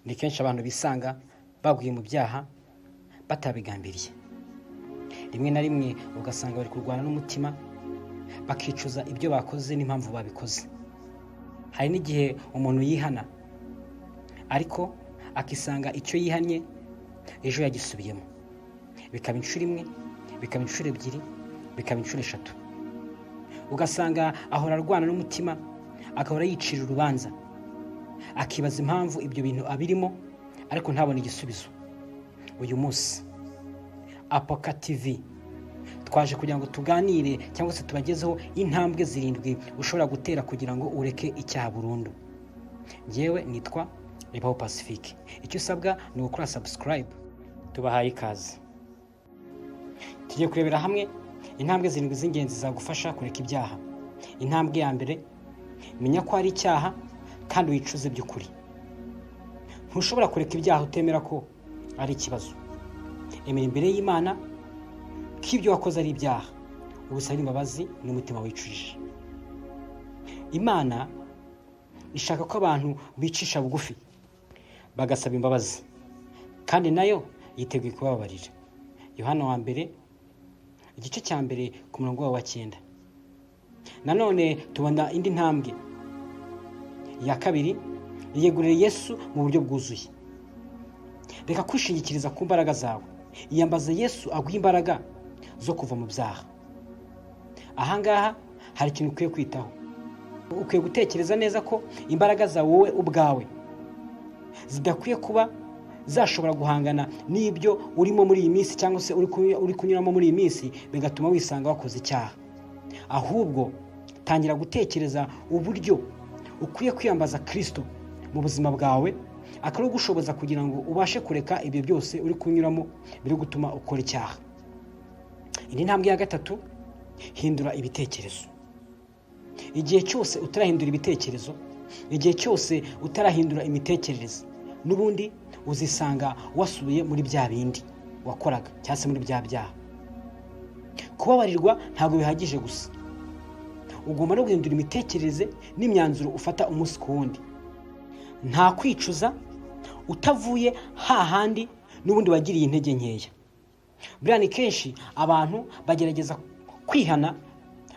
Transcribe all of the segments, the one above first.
ni kenshi abantu bisanga baguye mu byaha batabigambiriye. Rimwe na rimwe ugasanga bari kurwana n'umutima bakicuza ibyo bakoze n'impamvu babikoze. Hari n'igihe umuntu yihana ariko akisanga icyo yihanye ejo yagisubiyemo, bikaba inshuro imwe, bikaba inshuro ebyiri, bikaba inshuro eshatu. Ugasanga ahora arwana n'umutima, agahora yicira urubanza, akibaza impamvu ibyo bintu abirimo ariko ntabone igisubizo. Uyu munsi Apoka TV twaje kugira ngo tuganire cyangwa se tubagezeho intambwe 7 ushobora gutera kugira ngo ureke icyaha burundu. Njyewe nitwa Ibaho Pacifique. Icyo usabwa ni gukora subscribe. Tubahaye ikaze. Tugiye kurebera hamwe intambwe 7 z'ingenzi zagufasha kureka ibyaha. Intambwe ya mbere, menya ko ari icyaha kandi wicuze by'ukuri. Ntushobora kureka ibyaha utemera ko ari ikibazo. Emera imbere y'Imana ko ibyo wakoze ari ibyaha, ubusaba imbabazi n'umutima wicujije. Imana ishaka ko abantu bicisha bugufi bagasaba imbabazi, kandi nayo yiteguye kubabarira. Yohana wa mbere igice cya mbere ku murongo wa 9. Nanone tubona indi ntambwe ya kabiri, yegurira Yesu mu buryo bwuzuye. Reka kwishingikiriza ku mbaraga zawe, iyambaze Yesu aguha imbaraga zo kuva mu byaha. Ahangaha hari ikintu ukwiye kwitaho. Ukwiye gutekereza neza ko imbaraga zawe wowe ubwawe zidakwiye kuba zashobora guhangana n'ibyo urimo muri iyi minsi cyangwa se uri kunyuramo muri iyi minsi bigatuma wisanga wakoze icyaha. Ahubwo tangira gutekereza uburyo ukwiye kwiyambaza Kristo mu buzima bwawe, akaba gushoboza kugira ngo ubashe kureka ibyo byose uri kunyuramo biri gutuma ukora icyaha. Indi ntambwe ya gatatu, hindura ibitekerezo. Igihe cyose utarahindura ibitekerezo, igihe cyose utarahindura imitekerereze, n'ubundi uzisanga wasubiye muri bya bindi wakoraga cyangwa se muri bya byaha. Kubabarirwa ntabwo bihagije gusa, ugomba no guhindura imitekerereze n'imyanzuro ufata umunsi ku wundi. Nta kwicuza utavuye hahandi n'ubundi wagiriye intege nkeya. Buriya ni kenshi abantu bagerageza kwihana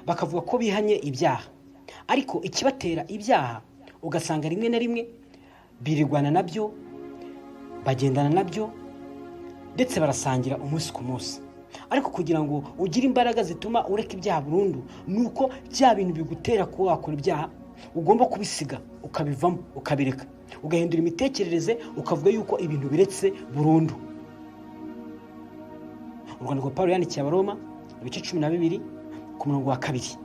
bakavuga ko bihanye ibyaha, ariko ikibatera ibyaha ugasanga rimwe na rimwe birirwana nabyo, bagendana nabyo, ndetse barasangira umunsi ku munsi. Ariko kugira ngo ugire imbaraga zituma ureka ibyaha burundu, nuko bya bintu bigutera kuba wakora ibyaha ugomba kubisiga, ukabivamo, ukabireka, ugahindura imitekerereze, ukavuga yuko ibintu biretse burundu. Urwandiko Pawulo yandikiye Abaroma ibice 12 ku murongo wa 2.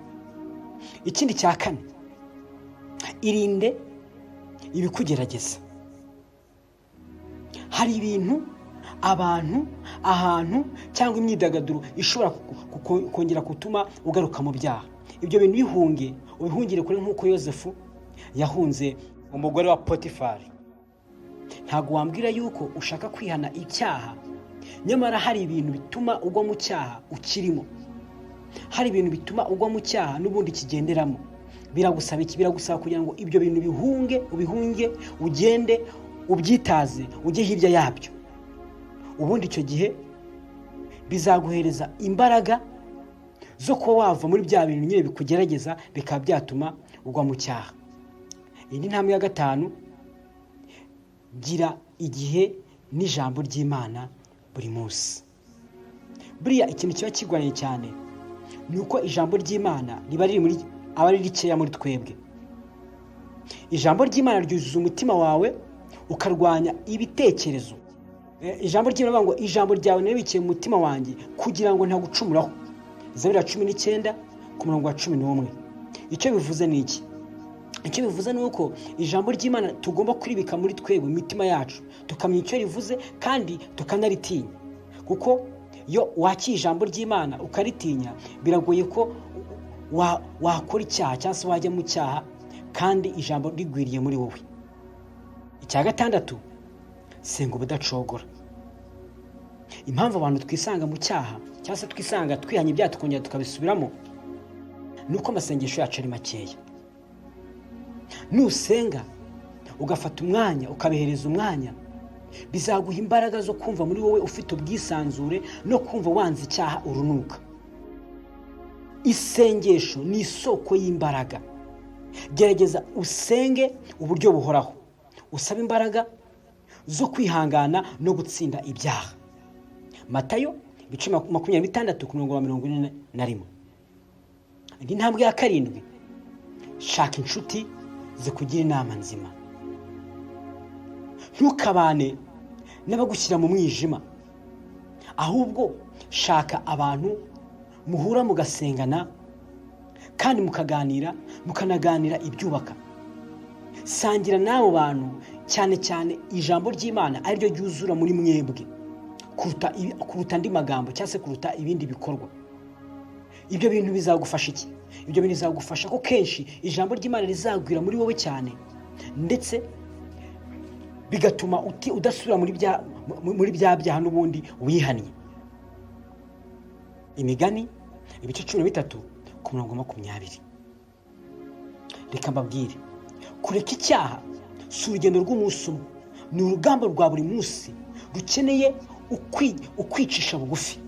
Ikindi cya kane, irinde ibikugerageza. Hari ibintu, abantu, ahantu cyangwa imyidagaduro ishobora kongera gutuma ugaruka mu byaha. Ibyo bintu bihunge, ubihungire kure nk'uko Yosefu yahunze umugore wa Potifari. Ntabwo wambwira yuko ushaka kwihana icyaha, nyamara hari ibintu bituma ugwa mu cyaha ukirimo. Hari ibintu bituma ugwa mu cyaha n'ubundi kigenderamo. Biragusaba kugira ngo ibyo bintu ubihunge, ugende ubyitaze, ujye hirya yabyo. Ubundi icyo gihe bizaguhereza imbaraga zo kuba wava muri bya bintu nyine bikugerageza, bikaba byatuma ugwa mu cyaha. Indi ntambwe ya 5, gira igihe n'ijambo ry'Imana buri munsi. Buriya ikintu kiba kigoranye cyane ni uko ijambo ry'Imana riba ari rikeya muri twebwe. Ijambo ry'Imana ryuzuza umutima wawe, ukarwanya ibitekerezo. Ijambo ry'Imana ngo ijambo ryawe naribikiye mu mutima wanjye kugira ngo ntagucumuraho. Zaburi 19 ku murongo wa 11. Icyo bivuze ni iki? Icyo bivuze ni uko ijambo ry'Imana tugomba kuribika muri twebwe mu mitima yacu, tukamenya icyo rivuze kandi tukanaritinya. Kuko iyo wakiye ijambo ry'Imana ukaritinya, biragoye ko wakora icyaha cyangwa se wajya mu cyaha kandi ijambo rigwiriye muri wowe. Icya 6, senga ubudacogora. Impamvu abantu twisanga mu cyaha cyangwa se twisanga twihanye ibyaha tukongera tukabisubiramo, nuko amasengesho yacu ari makeya. Nusenga ugafata umwanya ukabihereza umwanya, bizaguha imbaraga zo kumva muri wowe ufite ubwisanzure no kumva wanze icyaha urunuka. Isengesho ni isoko y'imbaraga. Gerageza usenge uburyo buhoraho, usaba imbaraga zo kwihangana no gutsinda ibyaha. Matayo 26:41. Indi ntambwe ya 7, shaka inshuti zikugira inama nzima. Ntukabane n'abagushyira mu mwijima, ahubwo shaka abantu muhura mugasengana kandi mukanaganira ibyubaka. Sangira n'abo bantu cyane cyane ijambo ry'Imana ari ryo ryuzura muri mwebwe kuruta andi magambo cyangwa se kuruta ibindi bikorwa. Ibyo bintu bizagufasha iki? Ibyo bintu bizagufasha ko kenshi ijambo ry'Imana rizagwira muri wowe cyane, ndetse bigatuma udasubira muri bya byaha n'ubundi wihannye. Imigani 13:20. Reka mbabwire, kureka icyaha si urugendo rw'umunsi umwe, ni urugamba rwa buri munsi rukeneye ukwicisha bugufi,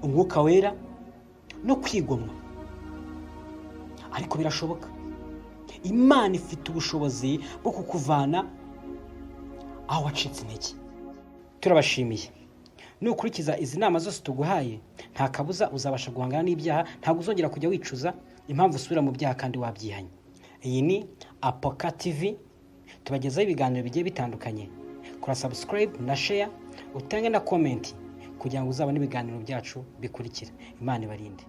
Umwuka Wera no kwigomwa. Ariko birashoboka. Imana ifite ubushobozi bwo kukuvana aho wacitse intege. Turabashimiye. Nukurikiza izi nama zose tuguhaye, nta kabuza uzabasha guhangana n'ibyaha, ntabwo uzongera kujya wicuza impamvu usubira mu byaha kandi wabyihanye. Iyi ni Apoka TV, tubagezaho ibiganiro bigiye bitandukanye. Kora subscribe na share, utange na comment kugira ngo uzabone ibiganiro byacu bikurikira. Imana ibarinde.